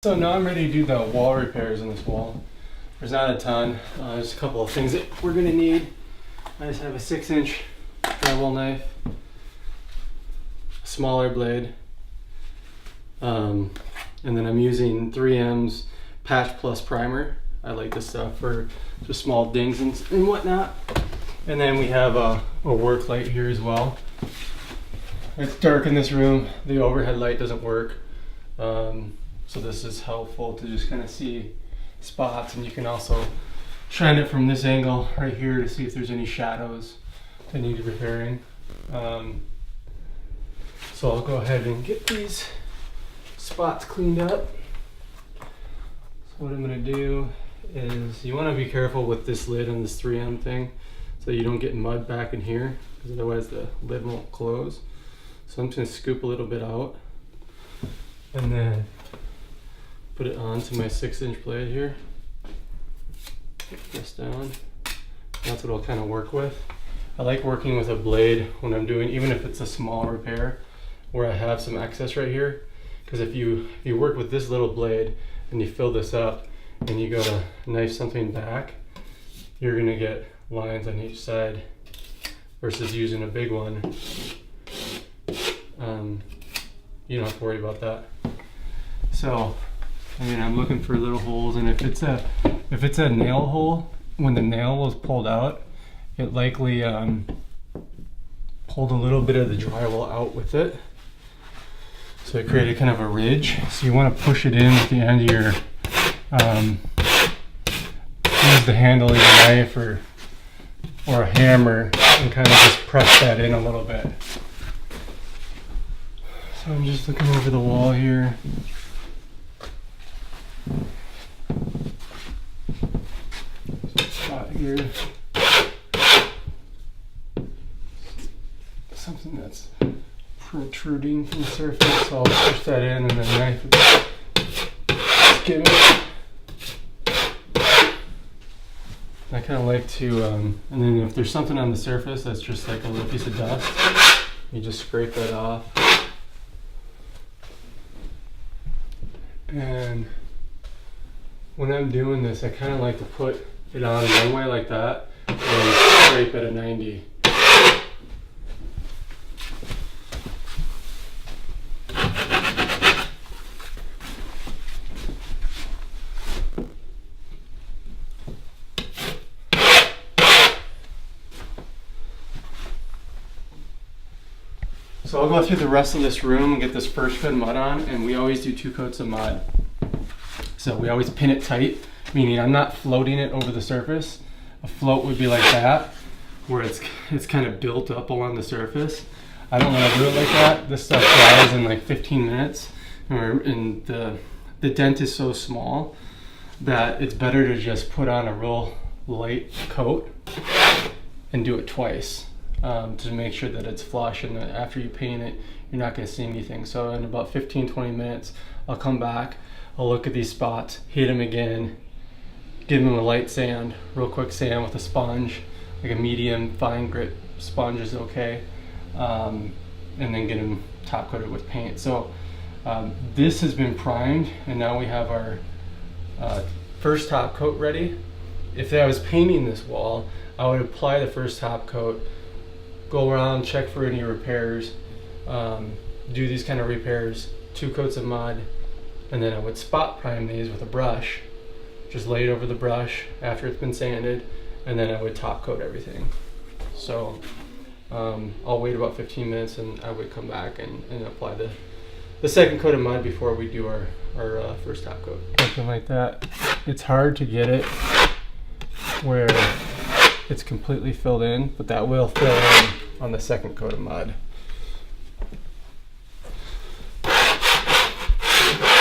So now I'm ready to do the wall repairs on this wall. There's not a ton, there's a couple of things that we're gonna need. I just have a 6-inch drywall knife, a smaller blade, and then I'm using 3M's Patch Plus Primer. I like this stuff for just small dings and whatnot. And then we have a work light here as well. It's dark in this room, the overhead light doesn't work. So this is helpful to just kind of see spots, and you can also shine it from this angle right here to see if there's any shadows that need repairing. So I'll go ahead and get these spots cleaned up. So what I'm going to do is, you want to be careful with this lid on this 3M thing so you don't get mud back in here, because otherwise the lid won't close. So I'm just going to scoop a little bit out and then put it onto my 6-inch blade here. Get this down. That's what I'll kind of work with. I like working with a blade when I'm doing, even if it's a small repair where I have some excess right here, because if you work with this little blade and you fill this up and you go to knife something back, you're gonna get lines on each side versus using a big one. You don't have to worry about that. So I mean, I'm looking for little holes, and if it's a nail hole, when the nail was pulled out, it likely pulled a little bit of the drywall out with it. So it created kind of a ridge. So you want to push it in at the end of your, use the handle of your knife or a hammer and kind of just press that in a little bit. So I'm just looking over the wall here. Spot here, something that's protruding from the surface, so I'll push that in and then knife it. Give it. I kind of like to, and then if there's something on the surface that's just like a little piece of dust, you just scrape that off. And when I'm doing this, I kind of like to put it on one way like that and scrape at a 90. So I'll go through the rest of this room and get this first coat of mud on, and we always do 2 coats of mud. So we always pin it tight, meaning I'm not floating it over the surface. A float would be like that, where it's kind of built up along the surface. I don't want to do it like that. This stuff dries in like 15 minutes, and the dent is so small that it's better to just put on a real light coat and do it twice to make sure that it's flush, and that after you paint it, you're not going to see anything. So in about 15-20 minutes, I'll come back. I'll look at these spots, hit them again, give them a light sand, real quick sand with a sponge, like a medium fine grit sponge is okay, and then get them top coated with paint. So this has been primed, and now we have our first top coat ready. If I was painting this wall, I would apply the first top coat, go around, check for any repairs, do these kind of repairs, 2 coats of mud, and then I would spot prime these with a brush, just lay it over the brush after it's been sanded, and then I would top coat everything. So I'll wait about 15 minutes and I would come back and apply the second coat of mud before we do our first top coat. Something like that. It's hard to get it where it's completely filled in, but that will fill in on the second coat of mud.